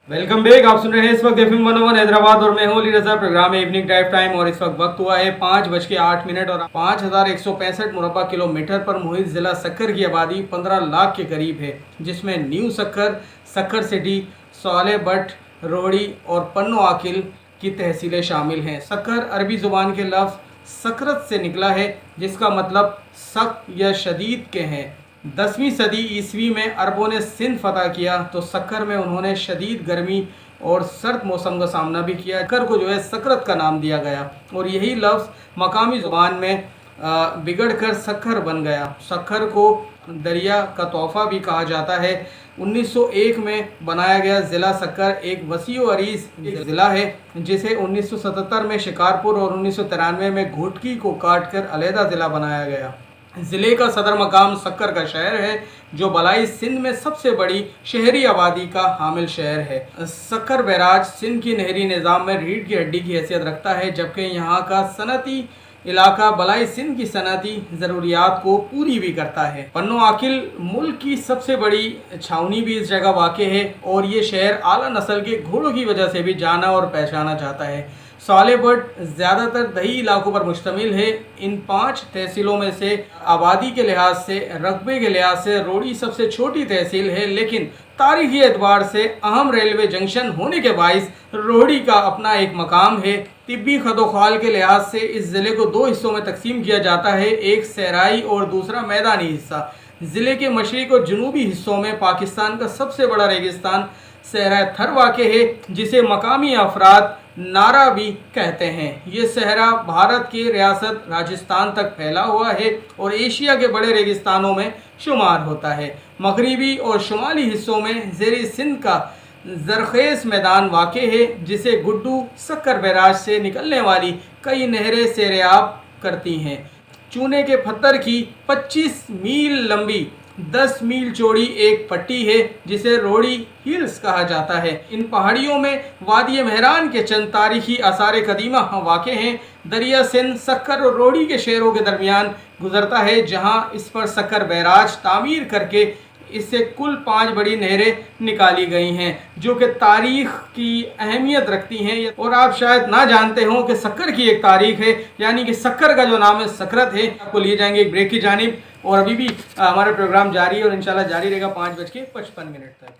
Welcome back. आप सुन रहे हैं इस वक्त FM 101 हैदराबाद और मैं हूं अली रजा। प्रोग्राम है इवनिंग ड्राइव टाइम और इस वक्त हुआ है 5:08 और 5165 मुरबा किलोमीटर पर मुहित ज़िला सक्कर की आबादी 15 लाख के करीब है, जिसमें न्यू सक्कर, सक्कर सिटी, सौले बट, रोहड़ी और पन्नो आकिल की तहसीलें शामिल हैं। सक्कर अरबी ज़ुबान के लफ्ज़ सकरत से निकला है, जिसका मतलब सख्त या शदीद के हैं। 10वीं सदी ईस्वी में अरबों ने सिंध फतह किया तो सक्कर में उन्होंने शदीद गर्मी और सर्द मौसम का सामना भी किया। सक्कर को जो है सकरत का नाम दिया गया और यही लफ्ज़ मकामी ज़ुबान में बिगड़कर सक्कर बन गया। सक्कर को दरिया का तोहफ़ा भी कहा जाता है। 1901 में बनाया गया ज़िला सक्कर एक वसीओ अरीज़ ज़िला है, जिसे 1977 में शिकारपुर और 1993 में घोटकी को काट कर अलहदा ज़िला बनाया गया। ज़िले का सदर मकाम सक्कर का शहर है, जो बलाई सिंध में सबसे बड़ी शहरी आबादी का हामिल शहर है। सक्कर बैराज सिंध की नहरी निज़ाम में रीढ़ की हड्डी की हैसियत रखता है, जबकि यहाँ का सनती इलाका बलाई सिंध की सनती ज़रूरियात को पूरी भी करता है। पन्नो आकिल मुल्क की सबसे बड़ी छावनी भी इस जगह वाक़ है और ये शहर आला नस्ल के घोड़ों की वजह से भी जाना और पहचाना जाता है। सौलेबट ज़्यादातर दही इलाकों पर मुश्तमिल है। इन 5 तहसीलों में से आबादी के लिहाज से, रकबे के लिहाज से रोहड़ी सबसे छोटी तहसील है, लेकिन तारीखी एतबार से अहम रेलवे जंक्शन होने के बाइस रोहड़ी का अपना एक मकाम है। तिब्बी खदोखाल के लिहाज से इस ज़िले को 2 हिस्सों में तकसीम किया जाता है, एक सहराई और दूसरा मैदानी हिस्सा। ज़िले के मशरिक़ और जनूबी हिस्सों में पाकिस्तान का सबसे बड़ा रेगिस्तान सहरा थर वाक़ है, जिसे मकामी अफराद नारा भी कहते हैं। ये सहरा भारत की रियासत राजस्थान तक फैला हुआ है और एशिया के बड़े रेगिस्तानों में शुमार होता है। मगरिबी और शुमाली हिस्सों में ज़ेर सिंध का ज़रखेज़ मैदान वाक़ है, जिसे गुड्डू सक्कर बैराज से निकलने वाली कई नहरें सैराब करती हैं। चूने के पत्थर की 25 मील लंबी 10 मील चौड़ी एक पट्टी है, जिसे रोहड़ी हिल्स कहा जाता है। इन पहाड़ियों में वादी मेहरान के चंद तारीखी आसार कदीमा वाक़ हैं। दरिया सिंध सक्कर और रोहड़ी के शहरों के दरमियान गुजरता है, जहां इस पर सक्कर बैराज तामीर करके इससे कुल 5 बड़ी नहरें निकाली गई हैं, जो कि तारीख़ की अहमियत रखती हैं। और आप शायद ना जानते हों कि सक्कर की एक तारीख़ है, यानी कि सक्कर का जो नाम है सकरत है। आपको लिए जाएंगे एक ब्रेक की जानिब और अभी भी हमारा प्रोग्राम जारी है और इंशाल्लाह जारी रहेगा 5:55 तक।